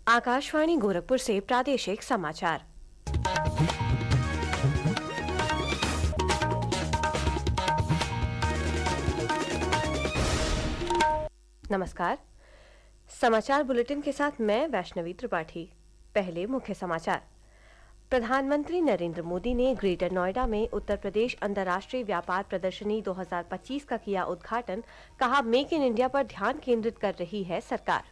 आकाशवाणी गोरखपुर से प्रादेशिक समाचार। नमस्कार। समाचार बुलेटिन के साथ मैं वैष्णवी त्रिपाठी। पहले मुख्य समाचार। प्रधानमंत्री नरेंद्र मोदी ने ग्रेटर नोएडा में उत्तर प्रदेश अंतर्राष्ट्रीय व्यापार प्रदर्शनी 2025 का किया उद्घाटन। कहा, मेक इन इंडिया पर ध्यान केंद्रित कर रही है सरकार।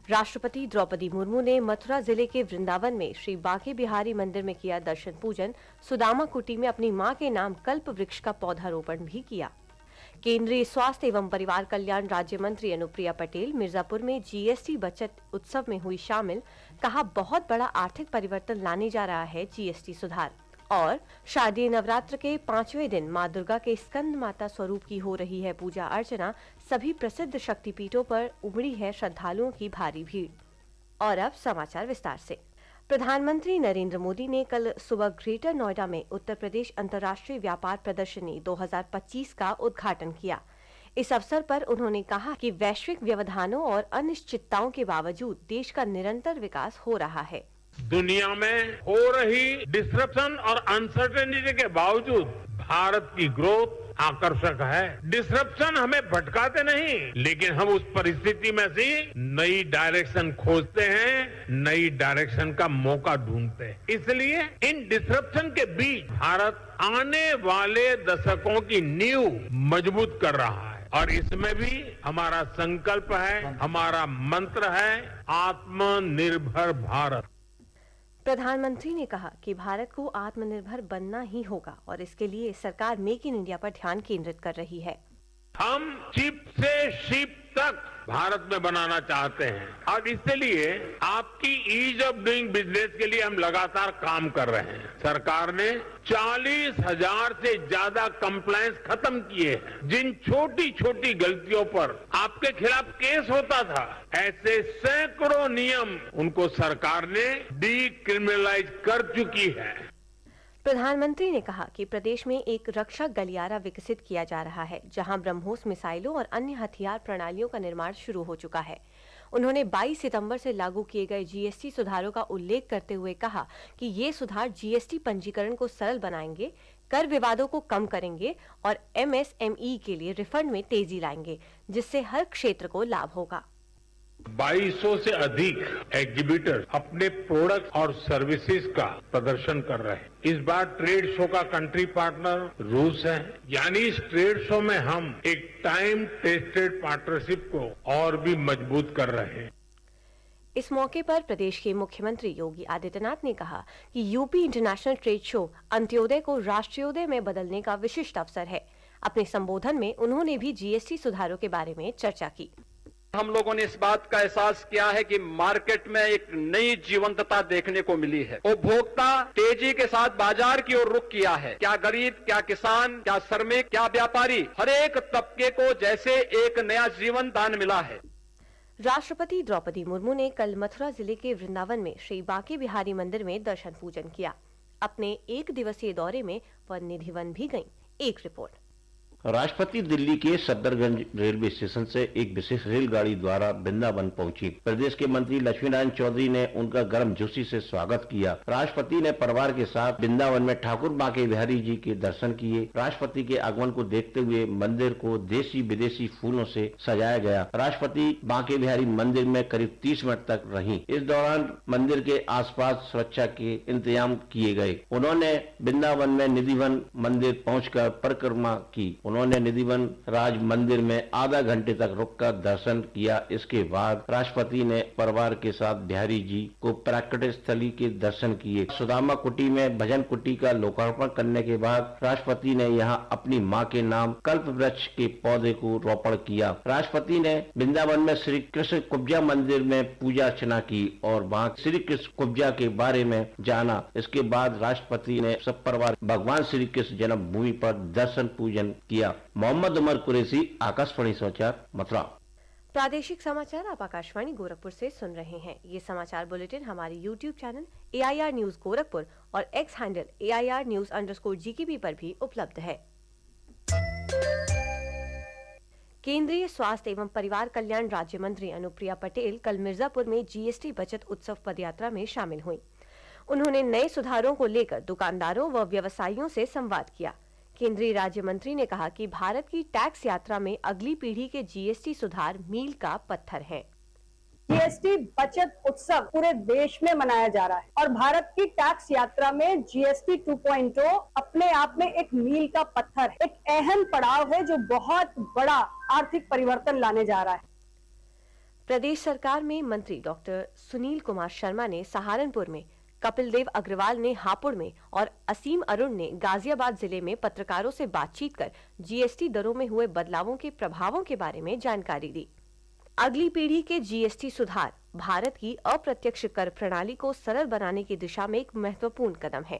राष्ट्रपति द्रौपदी मुर्मू ने मथुरा जिले के वृंदावन में श्री बांके बिहारी मंदिर में किया दर्शन पूजन। सुदामा कुटी में अपनी मां के नाम कल्प वृक्ष का पौधारोपण भी किया। केंद्रीय स्वास्थ्य एवं परिवार कल्याण राज्य मंत्री अनुप्रिया पटेल मिर्जापुर में जीएसटी बचत उत्सव में हुई शामिल। कहा, बहुत बड़ा आर्थिक परिवर्तन लाने जा रहा है जीएसटी सुधार। और शारदीय नवरात्र के 5वें दिन मां दुर्गा के स्कंद माता स्वरूप की हो रही है पूजा अर्चना। सभी प्रसिद्ध शक्तिपीठों पर उमड़ी है श्रद्धालुओं की भारी भीड़। और अब समाचार विस्तार से। प्रधानमंत्री नरेंद्र मोदी ने कल सुबह ग्रेटर नोएडा में उत्तर प्रदेश अंतर्राष्ट्रीय व्यापार प्रदर्शनी 2025 का उद्घाटन किया। इस अवसर पर उन्होंने कहा कि वैश्विक व्यवधानों और अनिश्चितताओं के बावजूद देश का निरंतर विकास हो रहा है। दुनिया में हो रही डिसरप्शन और अनसर्टेनिटी के बावजूद भारत की ग्रोथ आकर्षक है। डिसरप्शन हमें भटकाते नहीं, लेकिन हम उस परिस्थिति में से नई डायरेक्शन खोजते हैं, नई डायरेक्शन का मौका ढूंढते हैं। इसलिए इन डिसरप्शन के बीच भारत आने वाले दशकों की नींव मजबूत कर रहा है। और इसमें भी हमारा संकल्प है, हमारा मंत्र है, आत्मनिर्भर भारत। प्रधानमंत्री ने कहा कि भारत को आत्मनिर्भर बनना ही होगा और इसके लिए सरकार मेक इन इंडिया पर ध्यान केंद्रित कर रही है। हम चिप से शिप तक भारत में बनाना चाहते हैं और इसलिए आपकी ईज ऑफ डूइंग बिजनेस के लिए हम लगातार काम कर रहे हैं। सरकार ने 40,000 से ज्यादा कंप्लायंस खत्म किए हैं। जिन छोटी छोटी गलतियों पर आपके खिलाफ केस होता था, ऐसे सैकड़ों नियम उनको सरकार ने डीक्रिमिनलाइज कर चुकी है। प्रधानमंत्री ने कहा कि प्रदेश में एक रक्षा गलियारा विकसित किया जा रहा है, जहां ब्रह्मोस मिसाइलों और अन्य हथियार प्रणालियों का निर्माण शुरू हो चुका है। उन्होंने 22 सितंबर से लागू किए गए जीएसटी सुधारों का उल्लेख करते हुए कहा कि ये सुधार जीएसटी पंजीकरण को सरल बनाएंगे, कर विवादों को कम करेंगे और एमएसएमई के लिए रिफंड में तेजी लाएंगे, जिससे हर क्षेत्र को लाभ होगा। 2200 से अधिक एग्जीबिटर अपने प्रोडक्ट और सर्विसेज का प्रदर्शन कर रहे हैं। इस बार ट्रेड शो का कंट्री पार्टनर रूस है। यानी इस ट्रेड शो में हम एक टाइम टेस्टेड पार्टनरशिप को और भी मजबूत कर रहे हैं। इस मौके पर प्रदेश के मुख्यमंत्री योगी आदित्यनाथ ने कहा कि UP international trade show Antyodaya को राष्ट्रीयोदय में बदलने का विशिष्ट अवसर है। अपने संबोधन में उन्होंने भी जीएसटी सुधारों के बारे में चर्चा की। हम लोगों ने इस बात का एहसास किया है कि मार्केट में एक नई जीवंतता देखने को मिली है। उपभोक्ता तेजी के साथ बाजार की ओर रुख किया है। क्या गरीब, क्या किसान, क्या श्रमिक, क्या व्यापारी, हर एक तबके को जैसे एक नया जीवन दान मिला है। राष्ट्रपति द्रौपदी मुर्मू ने कल मथुरा जिले के वृंदावन में श्री बांके बिहारी मंदिर में दर्शन पूजन किया। अपने 1 दिवसीय दौरे में वह निधिवन भी गईं। एक रिपोर्ट। राष्ट्रपति दिल्ली के सफदरजंग रेलवे स्टेशन से एक विशेष रेलगाड़ी द्वारा वृंदावन पहुंची। प्रदेश के मंत्री लक्ष्मी नारायण चौधरी ने उनका गर्मजोशी से स्वागत किया। राष्ट्रपति ने परिवार के साथ वृंदावन में ठाकुर बांके बिहारी जी के दर्शन किए। राष्ट्रपति के आगमन को देखते हुए मंदिर को देशी विदेशी फूलों से सजाया गया। राष्ट्रपति बांके बिहारी मंदिर में करीब 30 मिनट तक रहीं। इस दौरान मंदिर के आसपास सुरक्षा के इंतजाम किए गए। उन्होंने वृंदावन में निधिवन मंदिर पहुंचकर परिक्रमा की। उन्होंने निधिवन राज मंदिर में आधा घंटे तक रुककर दर्शन किया। इसके बाद राष्ट्रपति ने परिवार के साथ बिहारी जी को प्राकट्य स्थली के दर्शन किए। सुदामा कुटी में भजन कुटी का लोकार्पण करने के बाद राष्ट्रपति ने यहां अपनी मां के नाम कल्प वृक्ष के पौधे को रोपण किया। राष्ट्रपति ने वृंदावन में श्री कृष्ण कुब्जा मंदिर में पूजा अर्चना की और वहां श्री कृष्ण कुब्जा के बारे में जाना। इसके बाद राष्ट्रपति ने सब परिवार भगवान श्री कृष्ण जन्मभूमि पर दर्शन पूजन किया। मोहम्मद उमर कुरैशी, आकाशवाणी समाचार, मथुरा। प्रादेशिक समाचार आप आकाशवाणी गोरखपुर से सुन रहे हैं। ये समाचार बुलेटिन हमारे YouTube channel AIR news Gorakhpur और एक्स हैंडल AIR_news_GKB पर भी उपलब्ध है। केंद्रीय स्वास्थ्य एवं परिवार कल्याण राज्य मंत्री अनुप्रिया पटेल कल मिर्जापुर में जीएसटी बचत उत्सव पदयात्रा में शामिल हुई। उन्होंने नए सुधारों को लेकर दुकानदारों व व्यवसायियों से संवाद किया। केंद्रीय राज्य मंत्री ने कहा कि भारत की टैक्स यात्रा में अगली पीढ़ी के जीएसटी सुधार मील का पत्थर हैं। जीएसटी बचत उत्सव पूरे देश में मनाया जा रहा है और भारत की टैक्स यात्रा में जीएसटी 2.0 अपने आप में एक मील का पत्थर है, एक अहम पड़ाव है जो बहुत बड़ा आर्थिक परिवर्तन लाने जा रहा है। प्रदेश सरकार में मंत्री डॉक्टर सुनील कुमार शर्मा ने सहारनपुर में, कपिल देव अग्रवाल ने हापुड़ में और असीम अरुण ने गाजियाबाद जिले में पत्रकारों से बातचीत कर जीएसटी दरों में हुए बदलावों के प्रभावों के बारे में जानकारी दी। अगली पीढ़ी के जीएसटी सुधार भारत की अप्रत्यक्ष कर प्रणाली को सरल बनाने की दिशा में एक महत्वपूर्ण कदम है।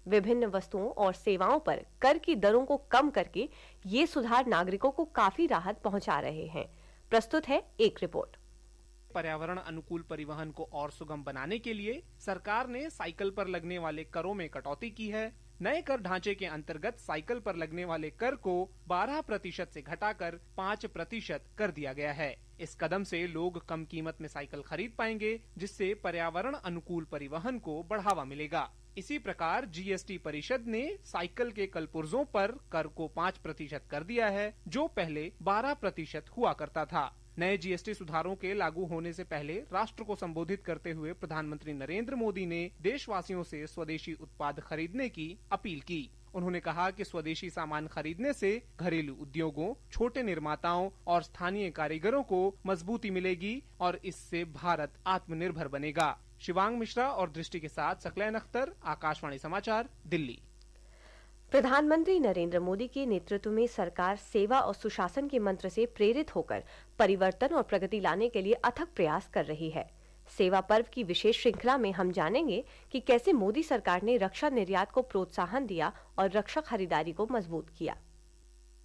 विभिन्न वस्तुओं और सेवाओं पर कर की दरों को कम करके ये सुधार नागरिकों को काफी राहत पहुंचा रहे हैं। प्रस्तुत है एक रिपोर्ट। पर्यावरण अनुकूल परिवहन को और सुगम बनाने के लिए सरकार ने साइकिल पर लगने वाले करों में कटौती की है। नए कर ढांचे के अंतर्गत साइकिल पर लगने वाले कर को 12% से घटाकर 5% कर दिया गया है। इस कदम से लोग कम कीमत में साइकिल खरीद पाएंगे, जिससे पर्यावरण अनुकूल परिवहन को बढ़ावा मिलेगा। इसी प्रकार जीएसटी परिषद ने साइकिल के कलपुर्जों पर कर को 5% कर दिया है, जो पहले 12% हुआ करता था। नए जीएसटी सुधारों के लागू होने से पहले राष्ट्र को संबोधित करते हुए प्रधानमंत्री नरेंद्र मोदी ने देशवासियों से स्वदेशी उत्पाद खरीदने की अपील की। उन्होंने कहा कि स्वदेशी सामान खरीदने से घरेलू उद्योगों, छोटे निर्माताओं और स्थानीय कारीगरों को मजबूती मिलेगी और इससे भारत आत्मनिर्भर बनेगा। शिवांग मिश्रा और दृष्टि के साथ सकलैन अख्तर, आकाशवाणी समाचार, दिल्ली। प्रधानमंत्री नरेंद्र मोदी के नेतृत्व में सरकार सेवा और सुशासन के मंत्र से प्रेरित होकर परिवर्तन और प्रगति लाने के लिए अथक प्रयास कर रही है। सेवा पर्व की विशेष श्रृंखला में हम जानेंगे कि कैसे मोदी सरकार ने रक्षा निर्यात को प्रोत्साहन दिया और रक्षा खरीदारी को मजबूत किया।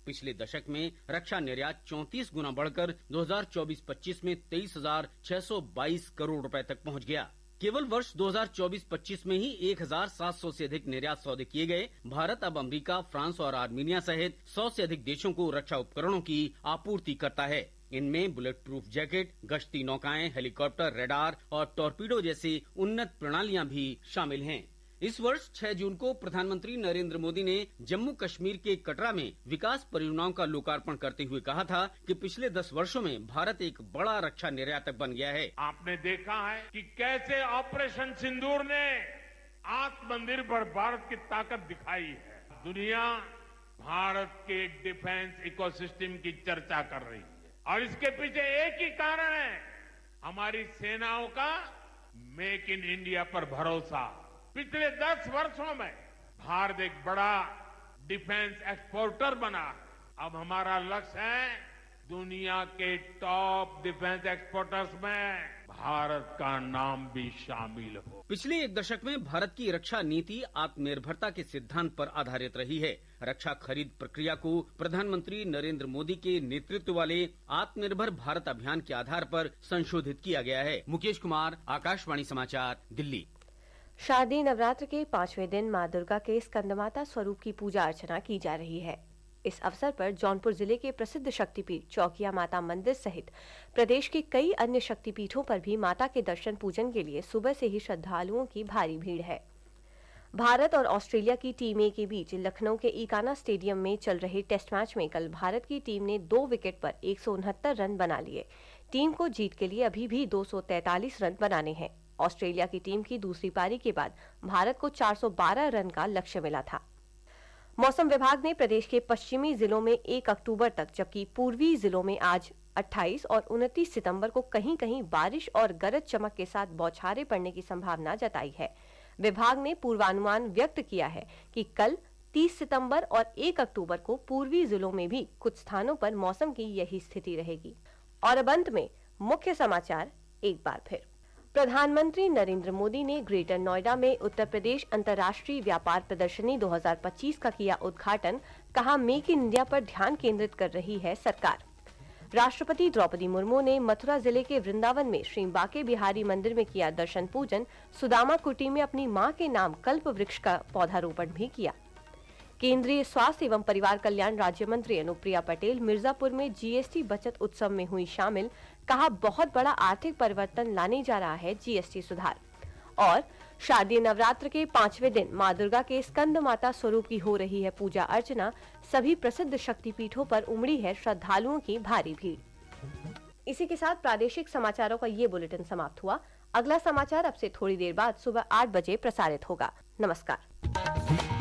पिछले दशक में रक्षा निर्यात 34 गुना बढ़कर 2024-25 में 23,622 करोड़ रुपए तक पहुंच गया। केवल वर्ष 2024-25 में ही 1,700 से अधिक निर्यात सौदे किए गए। भारत अब अमेरिका, फ्रांस और आर्मीनिया सहित 100 से अधिक देशों को रक्षा उपकरणों की आपूर्ति करता है। इनमें बुलेट प्रूफ जैकेट, गश्ती नौकाएं, हेलीकॉप्टर, रडार और टॉर्पीडो जैसी उन्नत प्रणालियां भी शामिल हैं। इस वर्ष 6 जून को प्रधानमंत्री नरेंद्र मोदी ने जम्मू कश्मीर के कटरा में विकास परियोजनाओं का लोकार्पण करते हुए कहा था कि पिछले 10 वर्षों में भारत एक बड़ा रक्षा निर्यातक बन गया है। आपने देखा है कि कैसे ऑपरेशन सिंदूर ने आत्मनिर्भर भारत की ताकत दिखाई है। दुनिया भारत के डिफेंस इकोसिस्टम की चर्चा कर रही है और इसके पीछे एक ही कारण है, हमारी सेनाओं का मेक इन इंडिया पर भरोसा। पिछले 10 वर्षों में भारत एक बड़ा डिफेंस एक्सपोर्टर बना। अब हमारा लक्ष्य है दुनिया के टॉप डिफेंस एक्सपोर्टर्स में भारत का नाम भी शामिल हो। पिछले एक दशक में भारत की रक्षा नीति आत्मनिर्भरता के सिद्धांत पर आधारित रही है। रक्षा खरीद प्रक्रिया को प्रधानमंत्री नरेंद्र मोदी के नेतृत्व वाले आत्मनिर्भर भारत अभियान के आधार पर संशोधित किया गया है। मुकेश कुमार, आकाशवाणी समाचार, दिल्ली। शारदीय नवरात्र के 5वें दिन मां दुर्गा के स्कंदमाता स्वरूप की पूजा अर्चना की जा रही है। इस अवसर पर जौनपुर जिले के प्रसिद्ध शक्तिपीठ चौकिया माता मंदिर सहित प्रदेश के कई अन्य शक्तिपीठों पर भी माता के दर्शन पूजन के लिए सुबह से ही श्रद्धालुओं की भारी भीड़ है। भारत और ऑस्ट्रेलिया की टीम ए के बीच लखनऊ के इकाना स्टेडियम में चल रहे टेस्ट मैच में कल भारत की टीम ने 2 विकेट पर 169 रन बना लिए। टीम को जीत के लिए अभी भी 243 रन बनाने हैं। ऑस्ट्रेलिया की टीम की दूसरी पारी के बाद भारत को 412 रन का लक्ष्य मिला था। मौसम विभाग ने प्रदेश के पश्चिमी जिलों में 1 अक्टूबर तक, जबकि पूर्वी जिलों में आज 28 और 29 सितंबर को कहीं कहीं बारिश और गरज चमक के साथ बौछारें पड़ने की संभावना जताई है। विभाग ने पूर्वानुमान व्यक्त किया है कि कल 30 सितंबर और 1 अक्टूबर को पूर्वी जिलों में भी कुछ स्थानों पर मौसम की यही स्थिति रहेगी। और अब अंत में मुख्य समाचार एक बार फिर। प्रधानमंत्री नरेंद्र मोदी ने ग्रेटर नोएडा में उत्तर प्रदेश अंतर्राष्ट्रीय व्यापार प्रदर्शनी 2025 का किया उद्घाटन। कहा, मेक इन इंडिया पर ध्यान केंद्रित कर रही है सरकार। राष्ट्रपति द्रौपदी मुर्मू ने मथुरा जिले के वृंदावन में श्री बांके बिहारी मंदिर में किया दर्शन पूजन। सुदामा कुटी में अपनी मां के नाम कल्प वृक्ष का पौधारोपण भी किया। केंद्रीय स्वास्थ्य एवं परिवार कल्याण राज्य मंत्री अनुप्रिया पटेल मिर्जापुर में जीएसटी बचत उत्सव में हुई शामिल। कहा, बहुत बड़ा आर्थिक परिवर्तन लाने जा रहा है जीएसटी सुधार। और शारदीय नवरात्र के 5वें दिन मां दुर्गा के स्कंद माता स्वरूप की हो रही है पूजा अर्चना। सभी प्रसिद्ध शक्तिपीठों पर उमड़ी है श्रद्धालुओं की भारी भीड़। इसी के साथ प्रादेशिक समाचारों का ये बुलेटिन समाप्त हुआ। अगला समाचार अब से थोड़ी देर बाद सुबह 8 बजे प्रसारित होगा। नमस्कार।